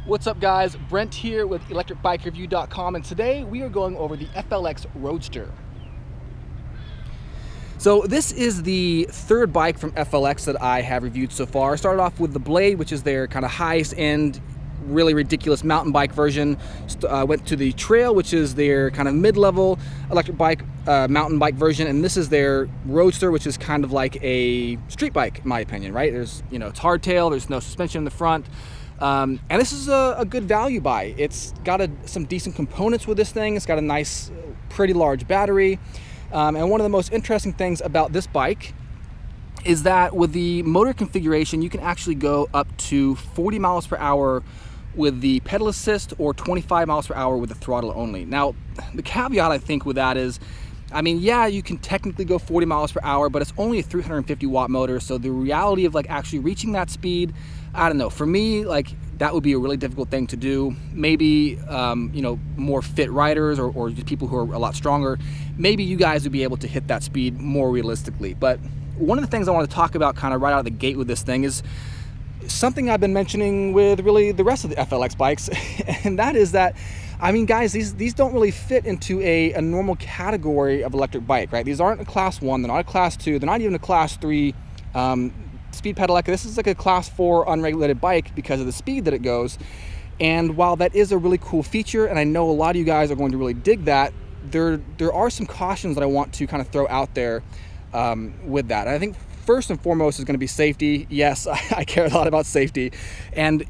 What's up guys, Brent here with ElectricBikeReview.com, and today we are going over the FLX Roadster. So this is the third bike from FLX that I have reviewed so far. I started off with the Blade, which is their kind of highest end, really ridiculous mountain bike version. Went to the Trail, which is their kind of mid-level electric bike, mountain bike version, and this is their Roadster, which is kind of like a street bike in my opinion, right? There's, it's hardtail, there's no suspension in the front. And this is a good value buy. It's got some decent components with this thing. It's got a nice, pretty large battery. And one of the most interesting things about this bike is that with the motor configuration, you can actually go up to 40 miles per hour with the pedal assist or 25 miles per hour with the throttle only. Now, the caveat I think with that is, yeah, you can technically go 40 miles per hour, but it's only a 350 watt motor. So the reality of actually reaching that speed, I don't know. For me, that would be a really difficult thing to do. Maybe, more fit riders or just people who are a lot stronger, maybe you guys would be able to hit that speed more realistically. But one of the things I want to talk about kind of right out of the gate with this thing is something I've been mentioning with really the rest of the FLX bikes, and that is that, guys, these don't really fit into a normal category of electric bike, right? These aren't a class 1, they're not a class 2, they're not even a class 3 speed pedelec. This is like a class 4 unregulated bike because of the speed that it goes. And while that is a really cool feature, and I know a lot of you guys are going to really dig that, there are some cautions that I want to kind of throw out there with that. And I think first and foremost is going to be safety. Yes, I care a lot about safety. And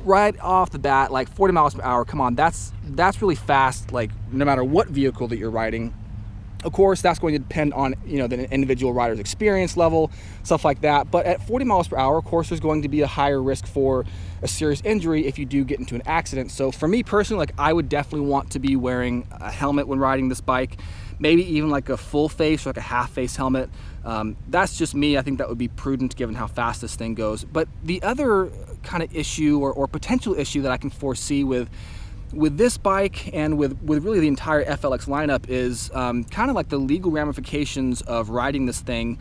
right off the bat, 40 miles per hour, come on, that's really fast, no matter what vehicle that you're riding. Of course, that's going to depend on the individual rider's experience level, stuff like that. But at 40 miles per hour, of course, there's going to be a higher risk for a serious injury if you do get into an accident. So for me personally, I would definitely want to be wearing a helmet when riding this bike, maybe even a full face or a half face helmet. That's just me. I think that would be prudent given how fast this thing goes. But the other kind of issue or potential issue that I can foresee with this bike and with really the entire FLX lineup is kind of the legal ramifications of riding this thing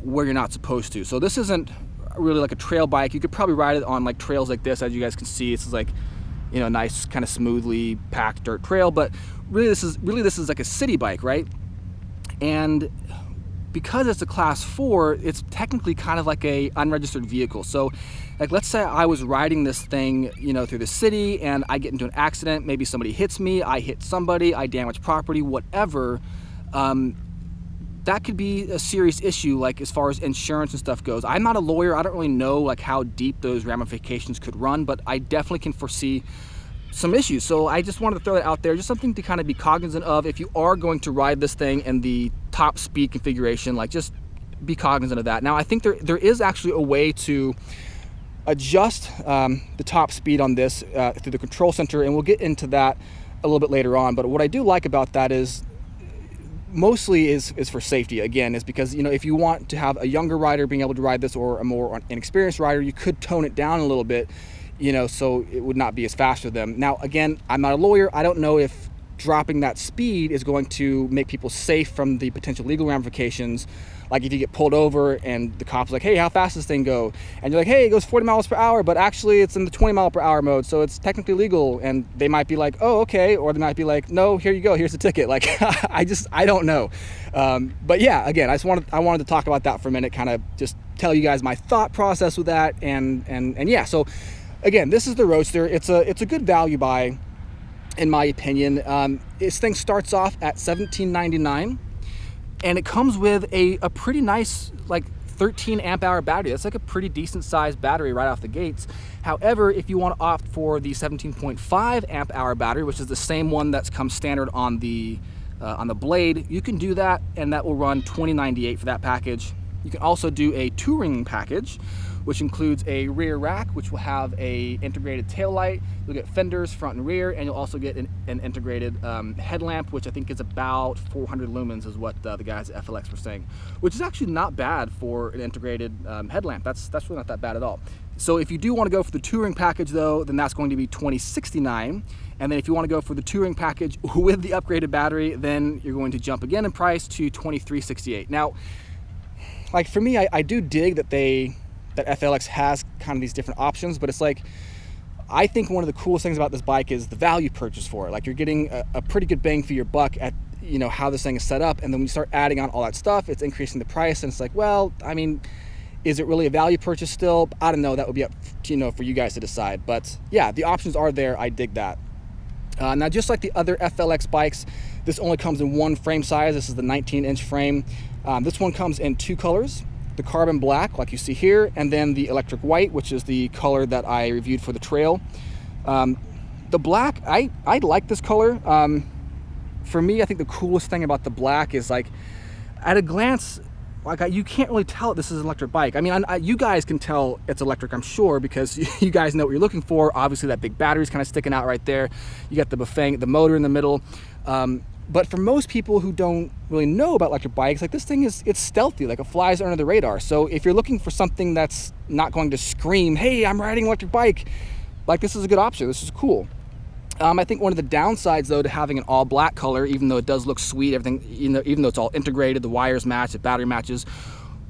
where you're not supposed to. So this isn't really a trail bike. You could probably ride it on trails like this. As you guys can see, it's nice kind of smoothly packed dirt trail, but really this is a city bike, right? And because it's a class 4, it's technically kind of a unregistered vehicle. So let's say I was riding this thing through the city and I get into an accident, maybe somebody hits me, I hit somebody, I damage property, whatever. That could be a serious issue as far as insurance and stuff goes. I'm not a lawyer, I don't really know how deep those ramifications could run, but I definitely can foresee some issues. So I just wanted to throw that out there, just something to kind of be cognizant of if you are going to ride this thing in the top speed configuration. Just be cognizant of that. Now I think there is actually a way to adjust the top speed on this through the control center, and we'll get into that a little bit later on. But what I do like about that is mostly is for safety. Again, is because if you want to have a younger rider being able to ride this or a more inexperienced rider, you could tone it down a little bit, so it would not be as fast for them. Now, again, I'm not a lawyer. I don't know if dropping that speed is going to make people safe from the potential legal ramifications. If you get pulled over and the cop's like, hey, how fast does this thing go? And you're like, hey, it goes 40 miles per hour, but actually it's in the 20 mile per hour mode, so it's technically legal. And they might be like, oh, okay. Or they might be like, no, here you go, here's the ticket. I don't know. But yeah, again, I wanted to talk about that for a minute, kind of just tell you guys my thought process with that. And yeah, so again, this is the Roadster. It's a good value buy, in my opinion. This thing starts off at $17.99, and it comes with a pretty nice 13 amp hour battery. That's a pretty decent sized battery right off the gates. However, if you want to opt for the 17.5 amp hour battery, which is the same one that's comes standard on the Blade, you can do that, and that will run $20.98 for that package. You can also do a touring package, which includes a rear rack, which will have a integrated tail light. You'll get fenders front and rear, and you'll also get an integrated headlamp, which I think is about 400 lumens is what the guys at FLX were saying, which is actually not bad for an integrated headlamp. That's really not that bad at all. So if you do want to go for the touring package though, then that's going to be $20.69. And then if you want to go for the touring package with the upgraded battery, then you're going to jump again in price to $23.68. Now, for me, I do dig that FLX has kind of these different options, but it's I think one of the coolest things about this bike is the value purchase for it. Like, you're getting a pretty good bang for your buck at, you know, how this thing is set up, and then when you start adding on all that stuff, it's increasing the price, and it's like, well, I mean, is it really a value purchase still? I don't know. That would be up to, you know, for you guys to decide. But yeah, the options are there. I dig that. Now, just like the other FLX bikes, this only comes in one frame size. This is the 19-inch frame. This one comes in two colors: the carbon black, like you see here, and then the electric white, which is the color that I reviewed for the trail. The black, I like this color. For me, I think the coolest thing about the black is, like, at a glance, like, you can't really tell this is an electric bike. I mean, you guys can tell it's electric, I'm sure, because you guys know what you're looking for. Obviously, that big battery's kind of sticking out right there. You got the Bafang, the motor in the middle. But for most people who don't really know about electric bikes, like, this thing it's stealthy, like, it flies under the radar. So if you're looking for something that's not going to scream, hey, I'm riding an electric bike, like, this is a good option. This is cool. I think one of the downsides, though, to having an all black color, even though it does look sweet, everything, you know, even though it's all integrated, the wires match, the battery matches,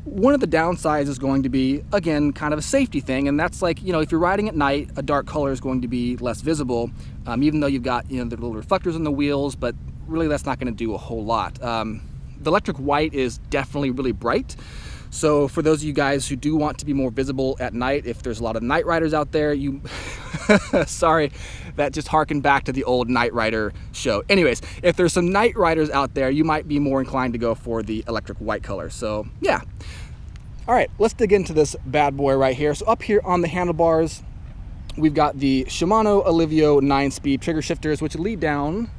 one of the downsides is going to be, again, kind of a safety thing. And that's, like, you know, if you're riding at night, a dark color is going to be less visible, even though you've got, you know, the little reflectors on the wheels, but really that's not going to do a whole lot. The electric white is definitely really bright. So for those of you guys who do want to be more visible at night, if there's a lot of night riders out there, you sorry, that just harkened back to the old Night Rider show. Anyways, if there's some night riders out there, you might be more inclined to go for the electric white color. So yeah. All right, let's dig into this bad boy right here. So up here on the handlebars, we've got the Shimano Alivio 9-speed trigger shifters, which lead down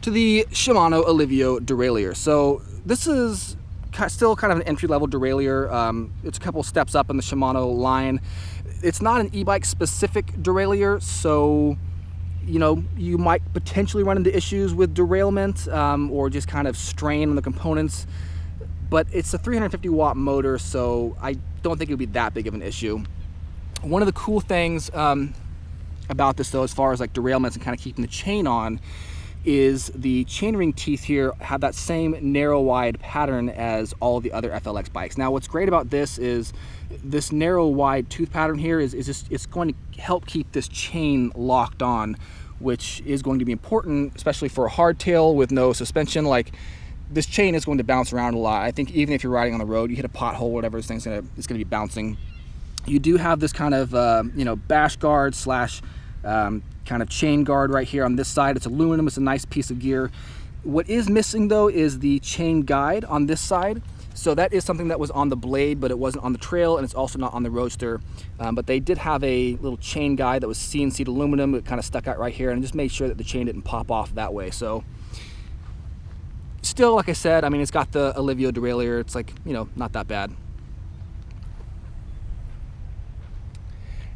to the Shimano Alivio derailleur. So this is still kind of an entry-level derailleur. It's a couple steps up in the Shimano line. It's not an e-bike specific derailleur, so, you know, you might potentially run into issues with derailment or just kind of strain on the components, but it's a 350 watt motor, so I don't think it would be that big of an issue. One of the cool things about this, though, as far as like derailments and kind of keeping the chain on, is the chainring teeth here have that same narrow wide pattern as all the other FLX bikes. Now, what's great about this is this narrow wide tooth pattern here is just, it's going to help keep this chain locked on, which is going to be important, especially for a hardtail with no suspension. Like, this chain is going to bounce around a lot. I think even if you're riding on the road, you hit a pothole, whatever, this thing's it's gonna be bouncing. You do have this kind of you know, bash guard slash kind of chain guard right here on this side. It's aluminum. It's a nice piece of gear. What is missing, though, is the chain guide on this side. So that is something that was on the Blade, but it wasn't on the Trail, and it's also not on the Roadster. But they did have a little chain guide that was CNC'd aluminum. It kind of stuck out right here, and just made sure that the chain didn't pop off that way. So still, like I said, I mean, it's got the Alivio derailleur. It's, like, you know, not that bad.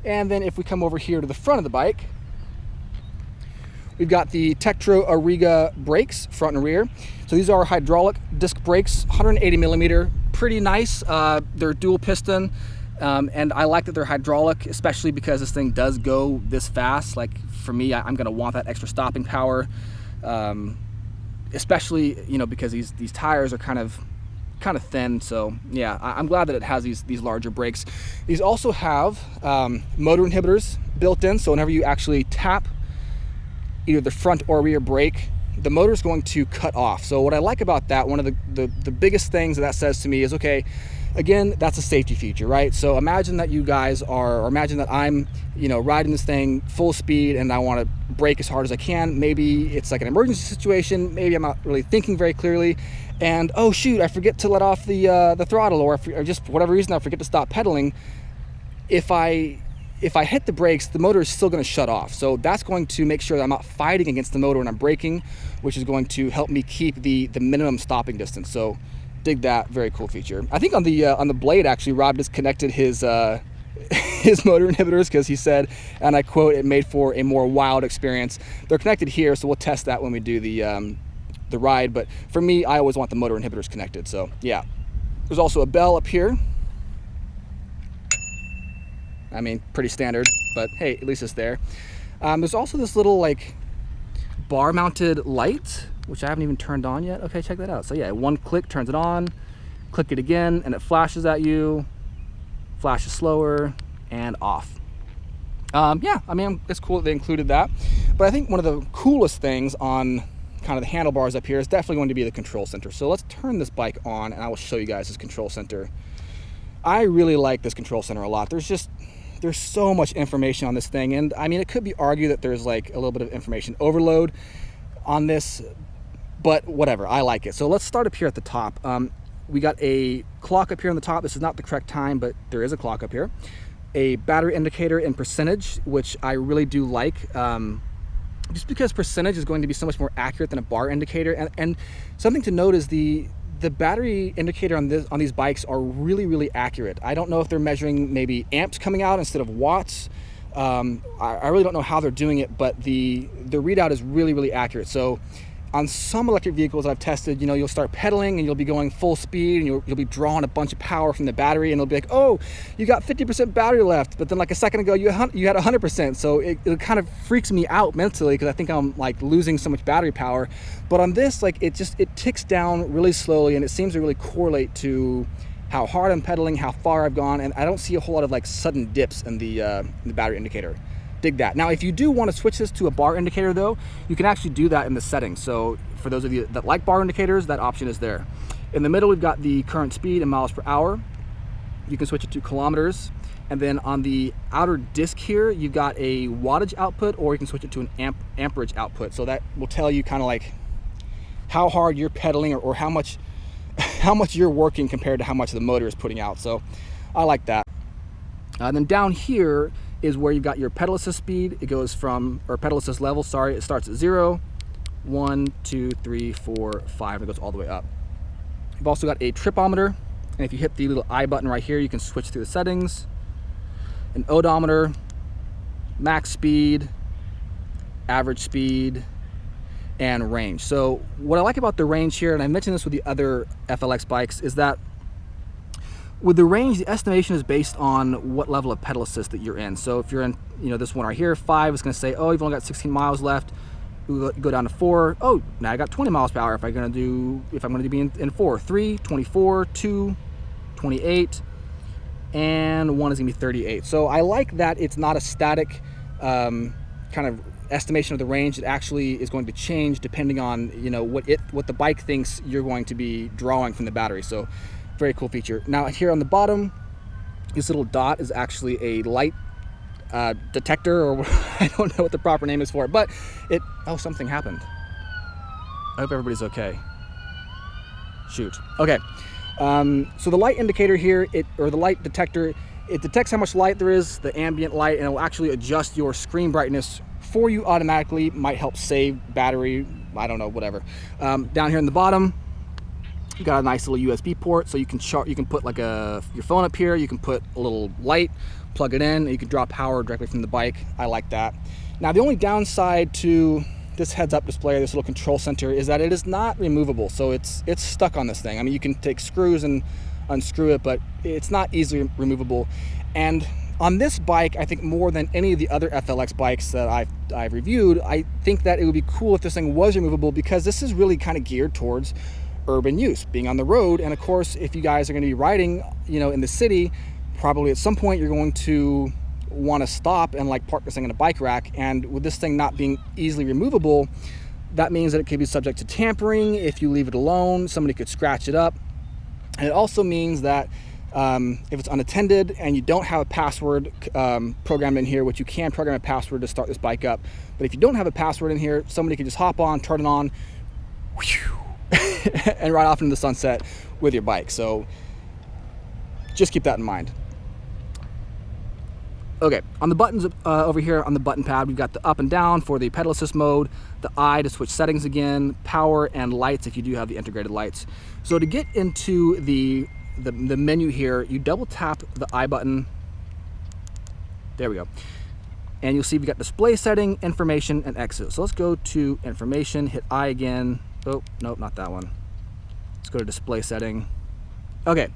And then if we come over here to the front of the bike, we've got the Tektro Auriga brakes, front and rear. So these are hydraulic disc brakes, 180 millimeter, pretty nice. They're dual piston, and I like that they're hydraulic, especially because this thing does go this fast. Like, for me, I'm gonna want that extra stopping power, especially, you know, because these tires are kind of thin. So yeah, I'm glad that it has these larger brakes. These also have motor inhibitors built in, so whenever you actually tap either the front or rear brake, the motor is going to cut off. So what I like about that, one of the biggest things that says to me is, okay, again, that's a safety feature, right? So imagine that you guys are, or imagine that I'm, you know, riding this thing full speed and I want to brake as hard as I can. Maybe it's like an emergency situation. Maybe I'm not really thinking very clearly, and oh shoot, I forget to let off the throttle, or just for whatever reason I forget to stop pedaling. If I hit the brakes, the motor is still going to shut off. So that's going to make sure that I'm not fighting against the motor when I'm braking, which is going to help me keep the minimum stopping distance. So dig that, very cool feature. I think on the Blade, actually, Rob disconnected his his motor inhibitors because he said, and I quote, "It made for a more wild experience." They're connected here, so we'll test that when we do the ride. But for me, I always want the motor inhibitors connected. So yeah, there's also a bell up here. I mean, pretty standard, but hey, at least it's there. There's also this little, like, bar mounted light, which I haven't even turned on yet. Okay, check that out. So yeah, one click turns it on, click it again, and it flashes at you, flashes slower, and off. Yeah, I mean, it's cool that they included that. But I think one of the coolest things on kind of the handlebars up here is definitely going to be the control center. So let's turn this bike on and I will show you guys this control center. I really like this control center a lot. There's so much information on this thing, and I mean, it could be argued that there's like a little bit of information overload on this, but whatever, I like it. So let's start up here at the top. We got a clock up here on the top. This is not the correct time, but there is a clock up here. A battery indicator in percentage, which I really do like, just because percentage is going to be so much more accurate than a bar indicator. And something to note is the battery indicator on these bikes are really accurate. I don't know if they're measuring maybe amps coming out instead of watts. I really don't know how they're doing it, but the readout is really accurate. So on some electric vehicles I've tested, you know, you'll start pedaling and you'll be going full speed and you'll be drawing a bunch of power from the battery, and it'll be like, oh, you got 50% battery left, but then like a second ago you had 100%. So it kind of freaks me out mentally because I think I'm like losing so much battery power. But on this, like, it ticks down really slowly, and it seems to really correlate to how hard I'm pedaling, how far I've gone, and I don't see a whole lot of like sudden dips in the battery indicator. Dig that. Now, if you do want to switch this to a bar indicator though, you can actually do that in the settings. So for those of you that like bar indicators, that option is there. In the middle, we've got the current speed in miles per hour. You can switch it to kilometers. And then on the outer disc here, you've got a wattage output, or you can switch it to an amperage output. So that will tell you kind of like how hard you're pedaling, or how much you're working compared to how much the motor is putting out. So I like that. And then down here is where you've got your pedal assist speed. It goes from, or pedal assist level, sorry, it starts at 0, 1, 2, 3, 4, 5, and it goes all the way up. You've also got a tripometer, and if you hit the little I button right here, you can switch through the settings. An odometer, max speed, average speed, and range. So what I like about the range here, and I mentioned this with the other FLX bikes, is that with the range, the estimation is based on what level of pedal assist that you're in. So if you're in, you know, this one right here, 5, is going to say, oh, you've only got 16 miles left. We go down to 4. Oh, now I got 20 miles per hour. If I'm going to be in 4, 3, 24, 2, 28, and 1 is going to be 38. So I like that it's not a static kind of estimation of the range. It actually is going to change depending on, you know, what the bike thinks you're going to be drawing from the battery. So very cool feature. Now here on the bottom, this little dot is actually a light detector, or I don't know what the proper name is for it, but oh, something happened. I hope everybody's okay. Shoot. Okay. So the light indicator here, or the light detector, it detects how much light there is, the ambient light, and it will actually adjust your screen brightness for you automatically. Might help save battery, I don't know, whatever. Down here in the bottom, you got a nice little USB port, so you can put like your phone up here. You can put a little light, plug it in, and you can draw power directly from the bike. I like that. Now, the only downside to this heads-up display, this little control center, is that it is not removable. So it's stuck on this thing. I mean, you can take screws and unscrew it, but it's not easily removable. And on this bike, I think more than any of the other FLX bikes that I've reviewed, I think that it would be cool if this thing was removable, because this is really kind of geared towards urban use, being on the road. And of course, if you guys are going to be riding, you know, in the city, probably at some point you're going to want to stop and like park this thing in a bike rack. And with this thing not being easily removable, that means that it could be subject to tampering. If you leave it alone, somebody could scratch it up. And it also means that if it's unattended and you don't have a password programmed in here, which you can program a password to start this bike up, but if you don't have a password in here, somebody can just hop on, turn it on, whew, and ride off into the sunset with your bike. So just keep that in mind. Okay, on the buttons over here on the button pad, we've got the up and down for the pedal assist mode, the I to switch settings again, power, and lights if you do have the integrated lights. So to get into the menu here, you double tap the I button. There we go. And you'll see we got display setting, information, and exit. So let's go to information, hit I again. Oh, nope, not that one. Let's go to display setting. Okay,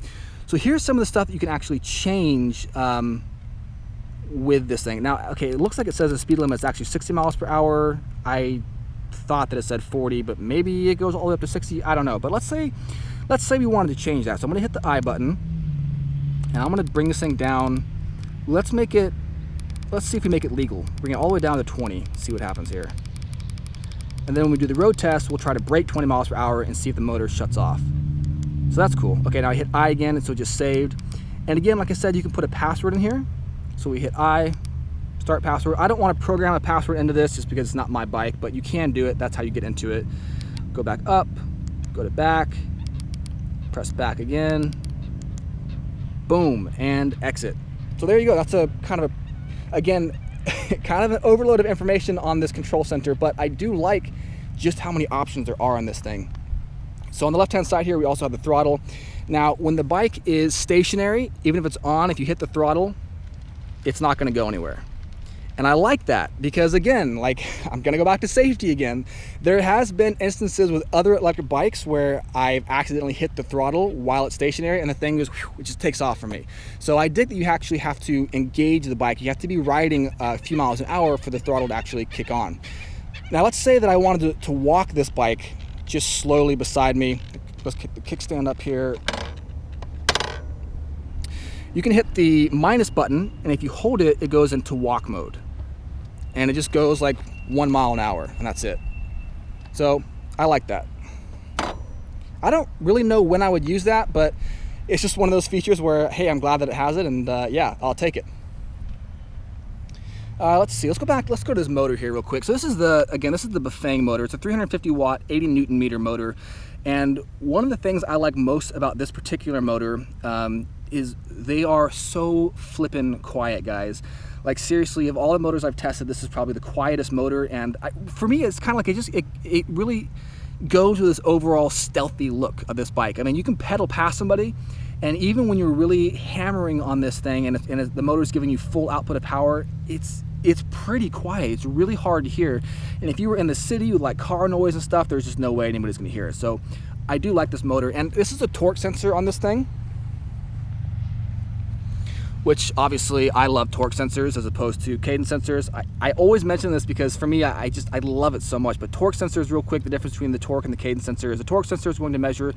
so here's some of the stuff that you can actually change with this thing. Now, okay, it looks like it says the speed limit is actually 60 miles per hour. I thought that it said 40, but maybe it goes all the way up to 60. I don't know. But let's say we wanted to change that. So I'm going to hit the I button, and I'm going to bring this thing down let's see if we make it legal. Bring it all the way down to 20, see what happens here. And then when we do the road test, we'll try to brake 20 miles per hour and see if the motor shuts off. So that's cool. Okay, now I hit I again, and so it just saved. And again, like I said, you can put a password in here. So we hit I, start password. I don't want to program a password into this just because it's not my bike, but you can do it. That's how you get into it. Go back up, go to back, press back again, boom, and exit. So there you go. That's a kind of a, again, kind of an overload of information on this control center, but I do like just how many options there are on this thing. So on the left-hand side here, we also have the throttle. Now, when the bike is stationary, even if it's on, if you hit the throttle, it's not gonna go anywhere. And I like that because, again, like, I'm gonna go back to safety again. There has been instances with other electric bikes where I've accidentally hit the throttle while it's stationary and the thing goes, whew, it just takes off from me. So I dig that you actually have to engage the bike. You have to be riding a few miles an hour for the throttle to actually kick on. Now, let's say that I wanted to walk this bike just slowly beside me. Let's kick the kickstand up here. You can hit the minus button, and if you hold it, it goes into walk mode. And it just goes like 1 mile an hour, and that's it. So I like that. I don't really know when I would use that, but it's just one of those features where, hey, I'm glad that it has it, and yeah, I'll take it. Let's see, let's go to this motor here real quick. So this is the Bafang motor. It's a 350 watt, 80 Newton meter motor. And one of the things I like most about this particular motor is they are so flippin' quiet, guys. Like, seriously, of all the motors I've tested, this is probably the quietest motor. And for me, it's kind of like it really goes with this overall stealthy look of this bike. I mean, you can pedal past somebody, and even when you're really hammering on this thing and the motor's giving you full output of power, it's pretty quiet. It's really hard to hear. And if you were in the city with like car noise and stuff, there's just no way anybody's gonna hear it. So I do like this motor. And this is a torque sensor on this thing, which obviously I love torque sensors as opposed to cadence sensors. I always mention this because for me, I love it so much. But torque sensors, real quick, the difference between the torque and the cadence sensor is the torque sensor is going to measure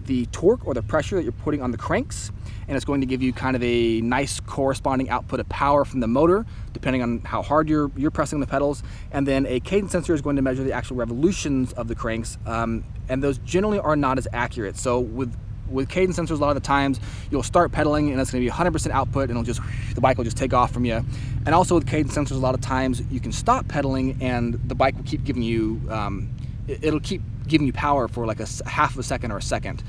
the torque or the pressure that you're putting on the cranks, and it's going to give you kind of a nice corresponding output of power from the motor, depending on how hard you're pressing the pedals. And then a cadence sensor is going to measure the actual revolutions of the cranks, and those generally are not as accurate. So with cadence sensors, a lot of the times you'll start pedaling and it's going to be 100% output, and the bike will just take off from you. And also with cadence sensors, a lot of times you can stop pedaling and the bike will keep giving you it'll keep giving you power for like a half of a second or a second.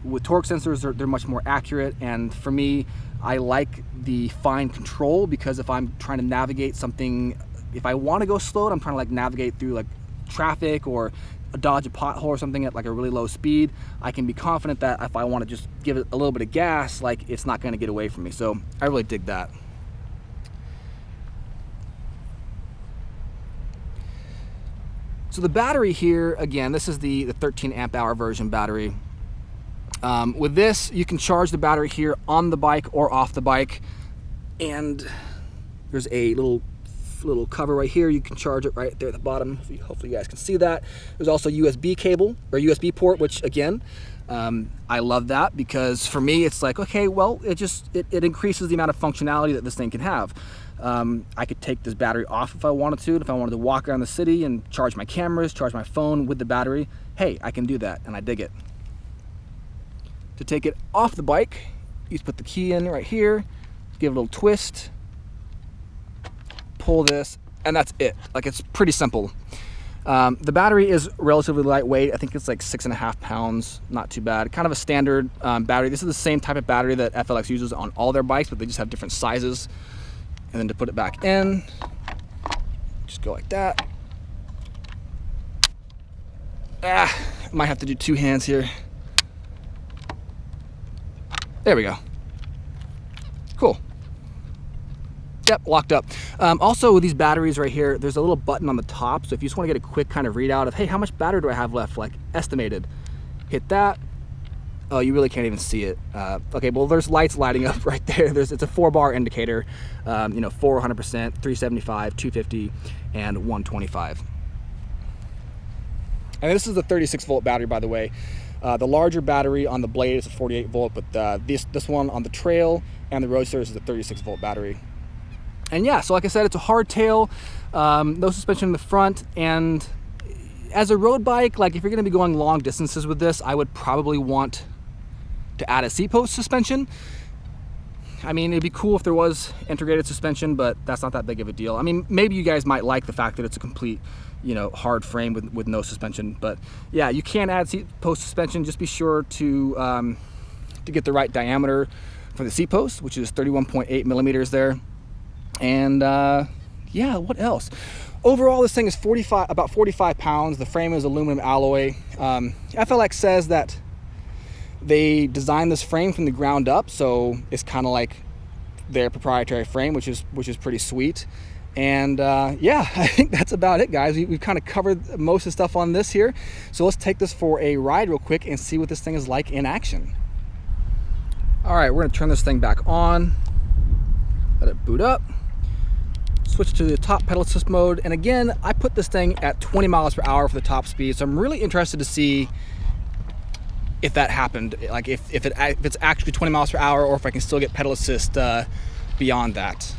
With torque sensors, they're much more accurate, and for me, I like the fine control, because if I'm trying to navigate something, if I want to go slow, I'm trying to like navigate through like traffic or dodge a pothole or something at like a really low speed, I can be confident that if I want to just give it a little bit of gas, like, it's not going to get away from me. So I really dig that. So the battery here, again, this is the 13 amp hour version battery. With this, you can charge the battery here on the bike or off the bike, and there's a little cover right here. You can charge it right there at the bottom. Hopefully you guys can see that. There's also USB cable or USB port, which again, I love that, because for me it's like, okay, well, it increases the amount of functionality that this thing can have. I could take this battery off if I wanted to, and if I wanted to walk around the city and charge my cameras, charge my phone with the battery, hey, I can do that, and I dig it. To take it off the bike, you just put the key in right here, give it a little twist, pull this, and that's it. Like, it's pretty simple. The battery is relatively lightweight. I think it's like 6.5 pounds, not too bad. Kind of a standard battery. This is the same type of battery that FLX uses on all their bikes, but they just have different sizes. And then to put it back in, just go like that. Might have to do 2 hands here. There we go. Cool. Yep, locked up. Also with these batteries right here, there's a little button on the top. So if you just want to get a quick kind of readout of, hey, how much battery do I have left? Like, estimated. Hit that. Oh, you really can't even see it. Okay, well, there's lights lighting up right there. It's a 4-bar indicator. 400%, 375, 250, and 125. And this is the 36-volt battery, by the way. The larger battery on the Blade is a 48 volt, but this one on the Trail and the Roadster is a 36-volt battery. And yeah, so like I said, it's a hardtail, no suspension in the front, and as a road bike, like if you're going to be going long distances with this, I would probably want to add a seat post suspension. I mean, it'd be cool if there was integrated suspension, but that's not that big of a deal. I mean, maybe you guys might like the fact that it's a complete, you know, hard frame with no suspension. But yeah, you can add seat post suspension. Just be sure to get the right diameter for the seat post, which is 31.8 millimeters there. And yeah, what else? Overall, this thing is about 45 pounds. The frame is aluminum alloy. FLX says that they designed this frame from the ground up, so it's kind of like their proprietary frame, which is pretty sweet. And yeah, I think that's about it, guys. We've kind of covered most of the stuff on this here. So let's take this for a ride real quick and see what this thing is like in action. All right, we're gonna turn this thing back on. Let it boot up. Switch to the top pedal assist mode. And again, I put this thing at 20 miles per hour for the top speed. So I'm really interested to see if that happened, like if it's actually 20 miles per hour, or if I can still get pedal assist beyond that.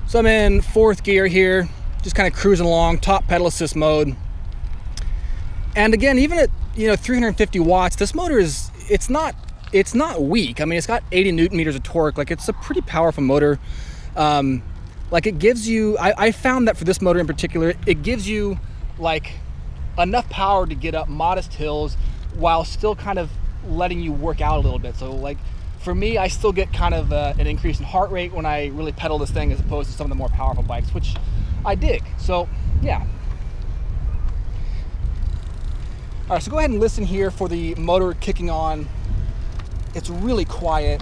So I'm in 4th gear here, just kind of cruising along, top pedal assist mode. And again, even at 350 watts, this motor is it's not weak. I mean, it's got 80 Newton meters of torque. Like, it's a pretty powerful motor. Like, it gives you, I found that for this motor in particular, it gives you like enough power to get up modest hills while still kind of letting you work out a little bit. So like for me, I still get kind of an increase in heart rate when I really pedal this thing, as opposed to some of the more powerful bikes, which I dig. So yeah. All right, so go ahead and listen here for the motor kicking on. It's really quiet.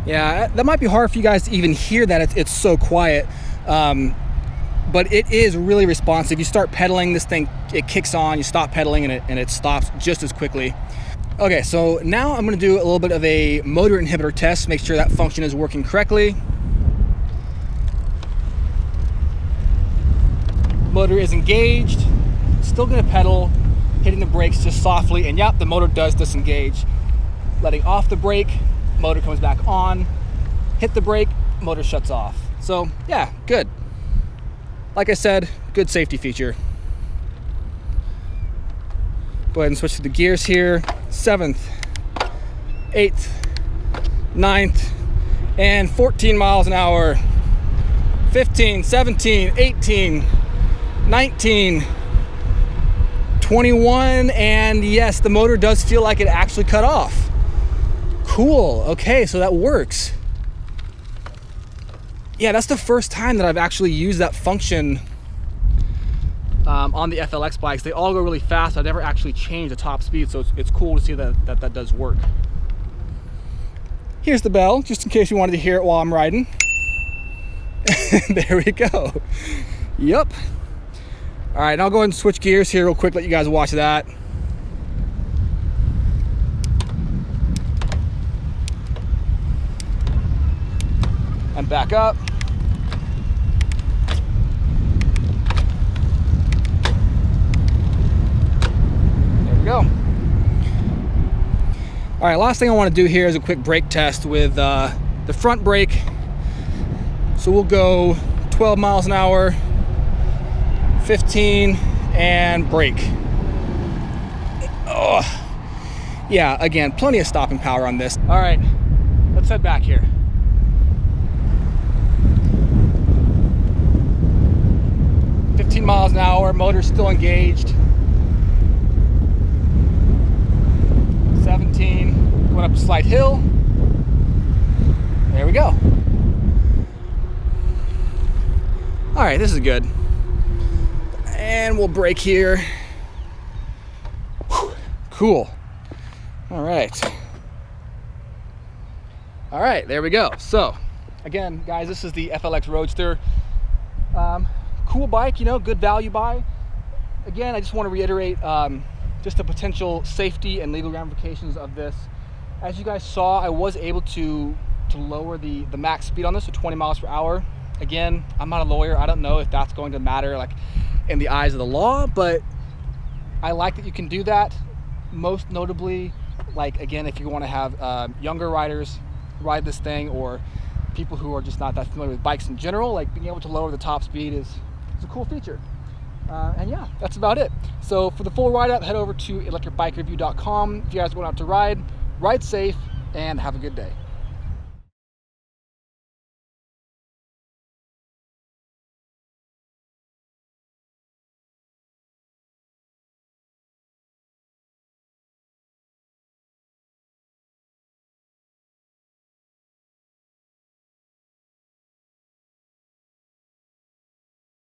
Yeah, that might be hard for you guys to even hear that it's so quiet, but it is really responsive. You start pedaling, this thing, it kicks on, you stop pedaling, and it stops just as quickly. Okay, so now I'm gonna do a little bit of a motor inhibitor test, make sure that function is working correctly. Motor is engaged, still gonna pedal, hitting the brakes just softly, and yep, the motor does disengage. Letting off the brake, motor comes back on, hit the brake, motor shuts off. So yeah, good. Like I said, good safety feature. Go ahead and switch to the gears here. 7th, 8th, 9th, and 14 miles an hour. 15, 17, 18, 19, 21, and yes, the motor does feel like it actually cut off. Cool, okay, so that works. Yeah, that's the first time that I've actually used that function on the FLX bikes. They all go really fast. I've never actually changed the top speed, so it's cool to see that does work. Here's the bell, just in case you wanted to hear it while I'm riding. There we go. Yep. All right, now I'll go ahead and switch gears here real quick, let you guys watch that. And back up. There we go. All right, last thing I want to do here is a quick brake test with the front brake. So we'll go 12 miles an hour, 15, and brake. Oh, yeah, again, plenty of stopping power on this. All right, let's head back here. Miles an hour, motor still engaged. 17, going up a slight hill. There we go. All right, this is good. And we'll brake here. Whew, cool. All right. All right, there we go. So, again, guys, this is the FLX Roadster. Cool bike, good value buy. Again, I just want to reiterate just the potential safety and legal ramifications of this. As you guys saw, I was able to lower the max speed on this to 20 miles per hour. Again, I'm not a lawyer. I don't know if that's going to matter like in the eyes of the law, but I like that you can do that. Most notably, like again, if you want to have younger riders ride this thing, or people who are just not that familiar with bikes in general, like being able to lower the top speed is a cool feature. And yeah, that's about it. So for the full write-up, head over to ElectricBikeReview.com. If you guys are going out to ride safe and have a good day.